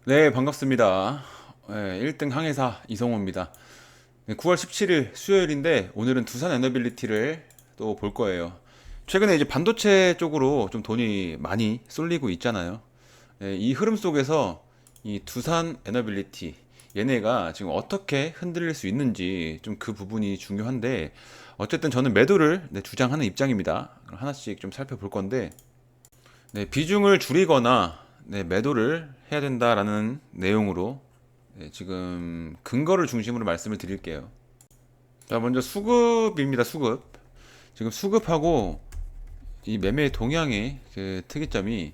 네, 반갑습니다. 1등 항해사 이성호입니다. 네, 9월 17일 수요일인데 오늘은 두산 에너빌리티를 또 볼 거예요. 최근에 이제 반도체 쪽으로 좀 돈이 많이 쏠리고 있잖아요. 이 흐름 속에서 이 두산 에너빌리티 얘네가 지금 어떻게 흔들릴 수 있는지 좀 그 부분이 중요한데 어쨌든 저는 매도를 주장하는 입장입니다. 그럼 하나씩 좀 살펴볼 건데 비중을 줄이거나 매도를 해야 된다라는 내용으로 지금 근거를 중심으로 말씀을 드릴게요. 자, 먼저 수급입니다. 수급. 지금 수급하고 이 매매 동향의 그 특이점이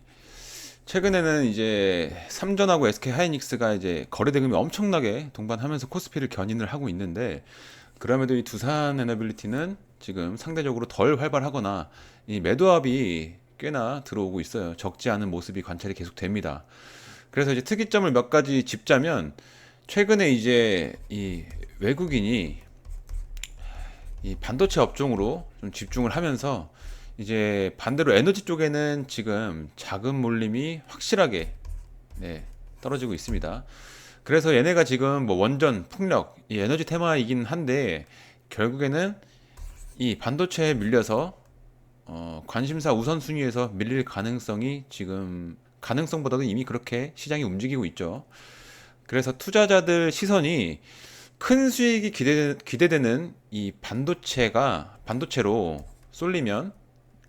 최근에는 이제 삼전하고 SK 하이닉스가 이제 거래 대금이 엄청나게 동반하면서 코스피를 견인을 하고 있는데 그럼에도 이 두산 에너빌리티는 지금 상대적으로 덜 활발하거나 이 매도압이 꽤나 들어오고 있어요. 적지 않은 모습이 관찰이 계속 됩니다. 그래서 이제 특이점을 몇 가지 짚자면 최근에 이제 이 외국인이 이 반도체 업종으로 좀 집중을 하면서 이제 반대로 에너지 쪽에는 지금 자금 몰림이 확실하게 네, 떨어지고 있습니다. 그래서 얘네가 지금 뭐 원전, 풍력, 이 에너지 테마이긴 한데 결국에는 이 반도체에 밀려서 관심사 우선순위에서 밀릴 가능성이 지금 가능성보다도 이미 그렇게 시장이 움직이고 있죠. 그래서 투자자들 시선이 큰 수익이 기대되는 이 반도체로 쏠리면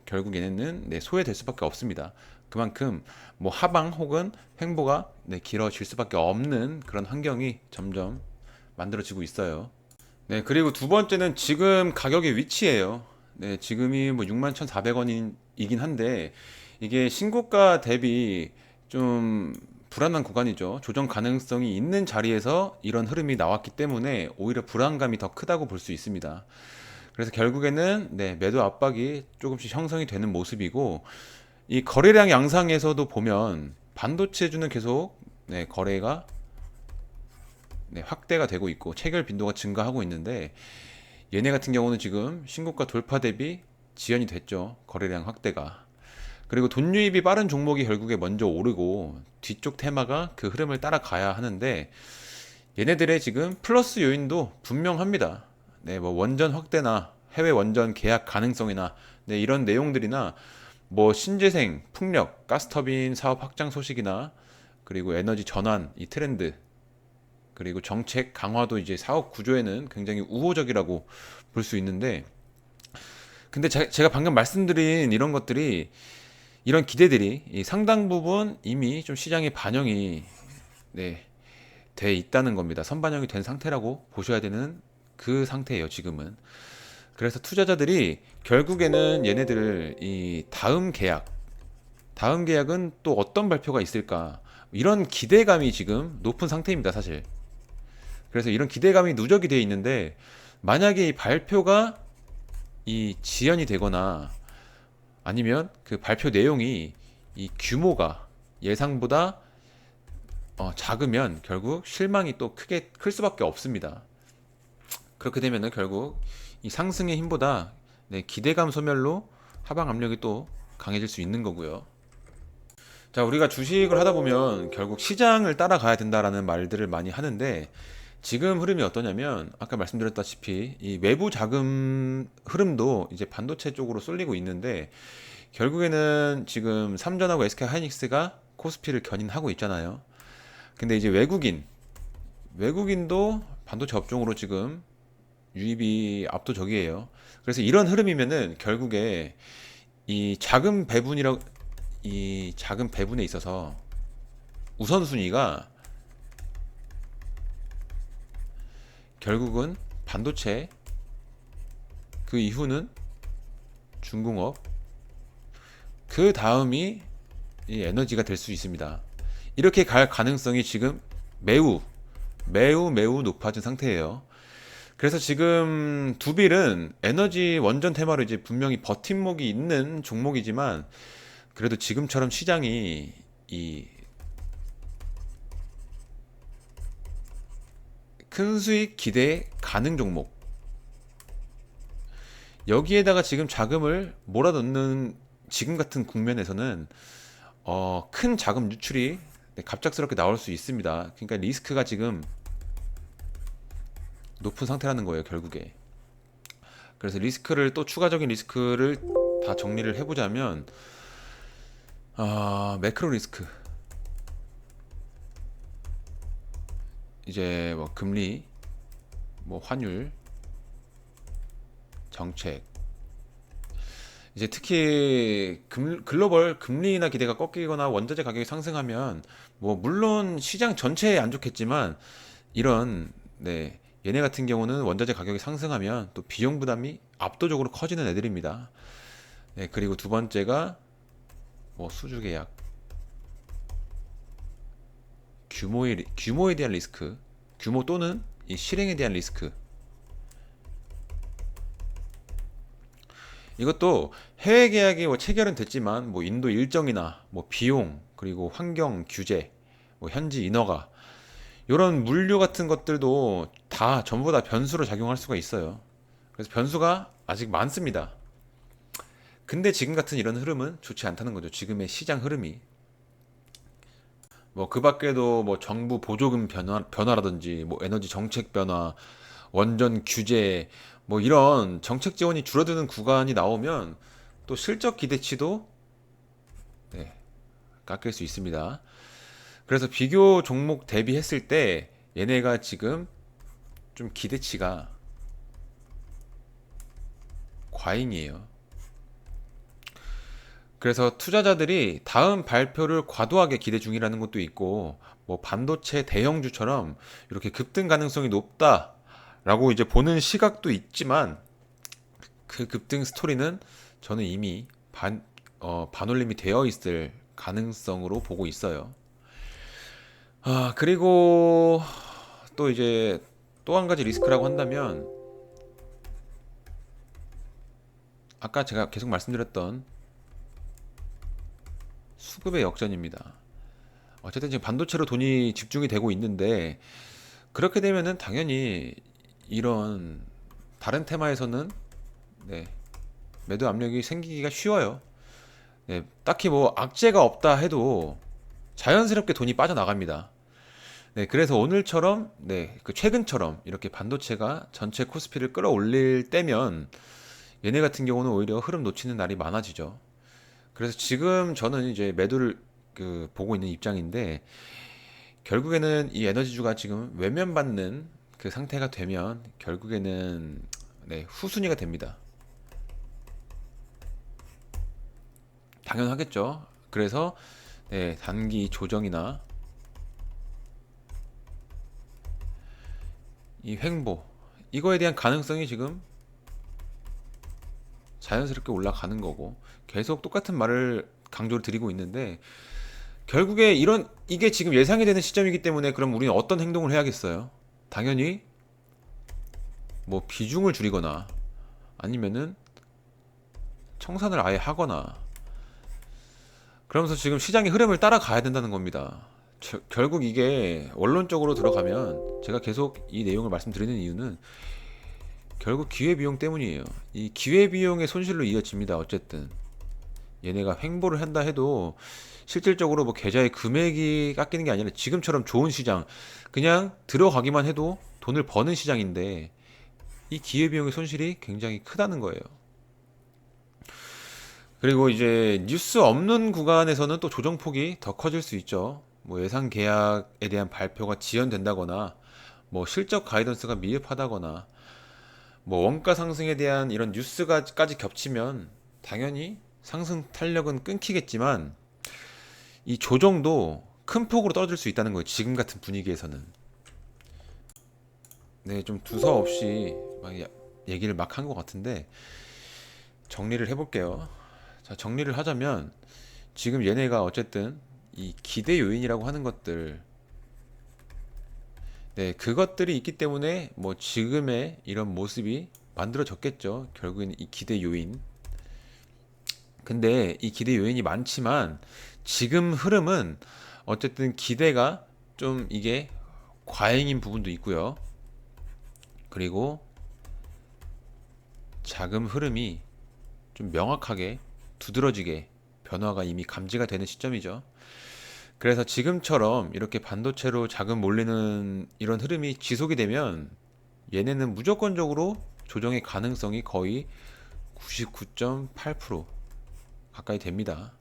결국 얘네는 소외될 수밖에 없습니다. 그만큼 뭐 하방 혹은 횡보가 길어질 수밖에 없는 그런 환경이 점점 만들어지고 있어요. 네, 그리고 두 번째는 지금 가격의 위치예요. 네, 지금이 뭐 61,400원이긴 한데 이게 신고가 대비 좀 불안한 구간이죠. 조정 가능성이 있는 자리에서 이런 흐름이 나왔기 때문에 오히려 불안감이 더 크다고 볼 수 있습니다. 그래서 결국에는 매도 압박이 조금씩 형성이 되는 모습이고 이 거래량 양상에서도 보면 반도체주는 계속 거래가 확대가 되고 있고 체결 빈도가 증가하고 있는데 얘네 같은 경우는 지금 신고가 돌파 대비 지연이 됐죠. 거래량 확대가. 그리고 돈 유입이 빠른 종목이 결국에 먼저 오르고 뒤쪽 테마가 그 흐름을 따라가야 하는데 얘네들의 지금 플러스 요인도 분명합니다. 뭐 원전 확대나 해외 원전 계약 가능성이나 이런 내용들이나 뭐 신재생, 풍력, 가스터빈 사업 확장 소식이나 그리고 에너지 전환 이 트렌드 그리고 정책 강화도 이제 사업 구조에는 굉장히 우호적이라고 볼 수 있는데 근데 제가 방금 말씀드린 이런 것들이 이런 기대들이 이 상당 부분 이미 좀 시장에 반영이 네, 돼 있다는 겁니다. 선반영이 된 상태라고 보셔야 되는 그 상태예요, 지금은. 그래서 투자자들이 결국에는 얘네들 이 다음 계약은 또 어떤 발표가 있을까? 이런 기대감이 지금 높은 상태입니다, 사실. 그래서 이런 기대감이 누적이 돼 있는데 만약에 이 발표가 이 지연이 되거나 아니면 그 발표 내용이 이 규모가 예상보다 작으면 결국 실망이 또 크게 클 수밖에 없습니다. 그렇게 되면은 결국 이 상승의 힘보다 기대감 소멸로 하방 압력이 또 강해질 수 있는 거고요. 자, 우리가 주식을 하다 보면 결국 시장을 따라가야 된다라는 말들을 많이 하는데 지금 흐름이 어떠냐면 아까 말씀드렸다시피 이 외부 자금 흐름도 이제 반도체 쪽으로 쏠리고 있는데 결국에는 지금 삼전하고 SK 하이닉스가 코스피를 견인하고 있잖아요. 근데 이제 외국인도 반도체 업종으로 지금 유입이 압도적이에요. 그래서 이런 흐름이면은 결국에 이 자금 배분에 있어서 우선순위가 결국은 반도체, 그 이후는 중공업, 그 다음이 이 에너지가 될 수 있습니다. 이렇게 갈 가능성이 지금 매우 높아진 상태예요. 그래서 지금 두빌은 에너지 원전 테마로 이제 분명히 버팀목이 있는 종목이지만 그래도 지금처럼 시장이 이 큰 수익 기대 가능 종목 여기에다가 지금 자금을 몰아넣는 지금 같은 국면에서는 큰 자금 유출이 네, 갑작스럽게 나올 수 있습니다. 그러니까 리스크가 지금 높은 상태라는 거예요, 결국에. 그래서 리스크를 또 추가적인 리스크를 다 정리를 해보자면 매크로 리스크 이제 뭐 금리, 뭐 환율, 정책 이제 특히 글로벌 금리 인하 기대가 꺾이거나 원자재 가격이 상승하면 뭐 물론 시장 전체에 안 좋겠지만 이런 네 얘네 같은 경우는 원자재 가격이 상승하면 또 비용 부담이 압도적으로 커지는 애들입니다. 네, 그리고 두 번째가 뭐 수주 계약 규모에 대한 리스크, 규모 또는 이 실행에 대한 리스크. 이것도 해외 계약이 뭐 체결은 됐지만 뭐 인도 일정이나 뭐 비용 그리고 환경 규제, 뭐 현지 인허가 이런 물류 같은 것들도 다 전부 다 변수로 작용할 수가 있어요. 그래서 변수가 아직 많습니다. 근데 지금 같은 이런 흐름은 좋지 않다는 거죠. 지금의 시장 흐름이. 뭐 그 밖에도 뭐 정부 보조금 변화라든지 뭐 에너지 정책 변화, 원전 규제 뭐 이런 정책 지원이 줄어드는 구간이 나오면 또 실적 기대치도 네, 깎일 수 있습니다. 그래서 비교 종목 대비했을 때 얘네가 지금 좀 기대치가 과잉이에요. 그래서 투자자들이 다음 발표를 과도하게 기대 중이라는 것도 있고, 뭐 반도체 대형주처럼 이렇게 급등 가능성이 높다라고 이제 보는 시각도 있지만, 그 급등 스토리는 저는 이미 반올림이 되어 있을 가능성으로 보고 있어요. 그리고 또 이제 또 한 가지 리스크라고 한다면, 아까 제가 계속 말씀드렸던 수급의 역전입니다. 어쨌든 지금 반도체로 돈이 집중이 되고 있는데 그렇게 되면은 당연히 이런 다른 테마에서는 네, 매도 압력이 생기기가 쉬워요. 네, 딱히 뭐 악재가 없다 해도 자연스럽게 돈이 빠져나갑니다. 네, 그래서 오늘처럼 네, 그 최근처럼 이렇게 반도체가 전체 코스피를 끌어올릴 때면 얘네 같은 경우는 오히려 흐름 놓치는 날이 많아지죠. 그래서 지금 저는 이제 매도를 보고 있는 입장인데 결국에는 이 에너지주가 지금 외면받는 그 상태가 되면 결국에는 네, 후순위가 됩니다. 당연하겠죠. 그래서 네, 단기 조정이나 이 횡보 이거에 대한 가능성이 지금 자연스럽게 올라가는 거고 계속 똑같은 말을 강조를 드리고 있는데 결국에 이게 지금 예상이 되는 시점이기 때문에 그럼 우리는 어떤 행동을 해야겠어요? 당연히 뭐 비중을 줄이거나 아니면은 청산을 아예 하거나 그러면서 지금 시장의 흐름을 따라가야 된다는 겁니다. 결국 이게 원론적으로 들어가면 제가 계속 이 내용을 말씀드리는 이유는 결국 기회비용 때문이에요. 이 기회비용의 손실로 이어집니다. 어쨌든 얘네가 횡보를 한다 해도 실질적으로 뭐 계좌의 금액이 깎이는 게 아니라 지금처럼 좋은 시장 그냥 들어가기만 해도 돈을 버는 시장인데 이 기회비용의 손실이 굉장히 크다는 거예요. 그리고 이제 뉴스 없는 구간에서는 또 조정폭이 더 커질 수 있죠. 뭐 예상 계약에 대한 발표가 지연된다거나 뭐 실적 가이던스가 미흡하다거나 뭐 원가 상승에 대한 이런 뉴스가까지 겹치면 당연히 상승 탄력은 끊기겠지만 이 조정도 큰 폭으로 떨어질 수 있다는 거예요. 지금 같은 분위기에서는. 네, 좀 두서없이 막 얘기를 막 한 것 같은데 정리를 해볼게요. 자, 정리를 하자면 지금 얘네가 어쨌든 이 기대 요인이라고 하는 것들 네, 그것들이 있기 때문에 뭐 지금의 이런 모습이 만들어졌겠죠. 결국엔 이 기대 요인. 근데 이 기대 요인이 많지만 지금 흐름은 어쨌든 기대가 좀 이게 과잉인 부분도 있고요. 그리고 자금 흐름이 좀 명확하게 두드러지게 변화가 이미 감지가 되는 시점이죠. 그래서 지금처럼 이렇게 반도체로 자금 몰리는 이런 흐름이 지속이 되면 얘네는 무조건적으로 조정의 가능성이 거의 99.8% 가까이 됩니다.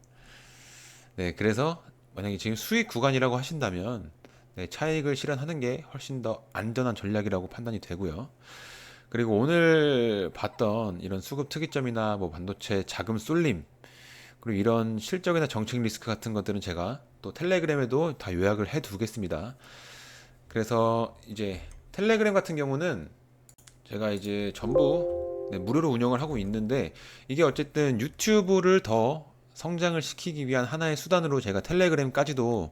네, 그래서 만약에 지금 수익 구간이라고 하신다면 네, 차익을 실현하는 게 훨씬 더 안전한 전략이라고 판단이 되고요. 그리고 오늘 봤던 이런 수급 특이점이나 뭐 반도체 자금 쏠림 그리고 이런 실적이나 정책 리스크 같은 것들은 제가 또 텔레그램에도 다 요약을 해 두겠습니다. 그래서 이제 텔레그램 같은 경우는 제가 이제 전부 네, 무료로 운영을 하고 있는데 이게 어쨌든 유튜브를 더 성장을 시키기 위한 하나의 수단으로 제가 텔레그램까지도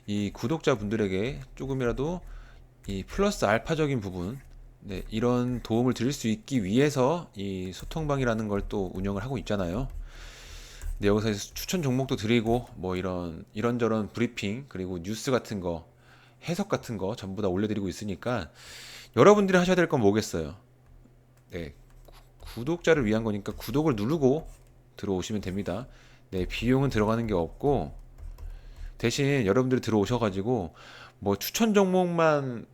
이 구독자분들에게 조금이라도 이 플러스 알파적인 부분 네, 이런 도움을 드릴 수 있기 위해서 이 소통방이라는 걸 또 운영을 하고 있잖아요. 근데 여기서 추천 종목도 드리고 뭐 이런저런 브리핑 그리고 뉴스 같은 거 해석 같은 거 전부 다 올려드리고 있으니까 여러분들이 하셔야 될 건 뭐겠어요? 네, 구독자를 위한 거니까 구독을 누르고 들어오시면 됩니다. 네, 비용은 들어가는 게 없고 대신 여러분들이 들어오셔가지고 뭐 추천 종목만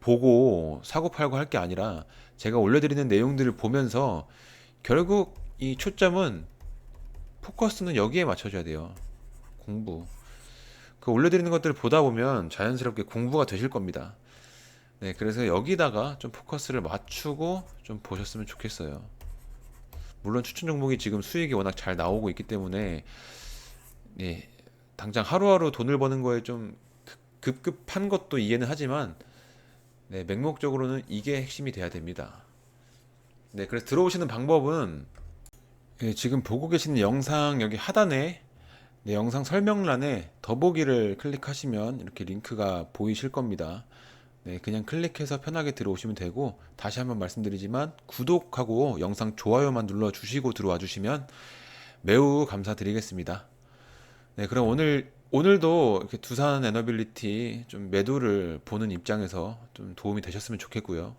보고 사고 팔고 할 게 아니라 제가 올려드리는 내용들을 보면서 결국 이 초점은 포커스는 여기에 맞춰줘야 돼요. 공부. 그 올려드리는 것들을 보다 보면 자연스럽게 공부가 되실 겁니다. 네, 그래서 여기다가 좀 포커스를 맞추고 좀 보셨으면 좋겠어요. 물론 추천 종목이 지금 수익이 워낙 잘 나오고 있기 때문에 네, 당장 하루하루 돈을 버는 거에 좀 급급한 것도 이해는 하지만 네, 맹목적으로는 이게 핵심이 돼야 됩니다. 네, 그래서 들어오시는 방법은 예, 지금 보고 계시는 영상 여기 하단에 네, 영상 설명란에 더보기를 클릭하시면 이렇게 링크가 보이실 겁니다. 네, 그냥 클릭해서 편하게 들어오시면 되고 다시 한번 말씀드리지만 구독하고 영상 좋아요만 눌러주시고 들어와 주시면 매우 감사드리겠습니다. 네, 그럼 오늘도 이렇게 두산 에너빌리티 좀 매도를 보는 입장에서 좀 도움이 되셨으면 좋겠고요.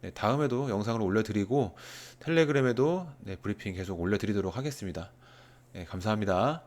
네, 다음에도 영상을 올려드리고 텔레그램에도 네, 브리핑 계속 올려드리도록 하겠습니다. 네, 감사합니다.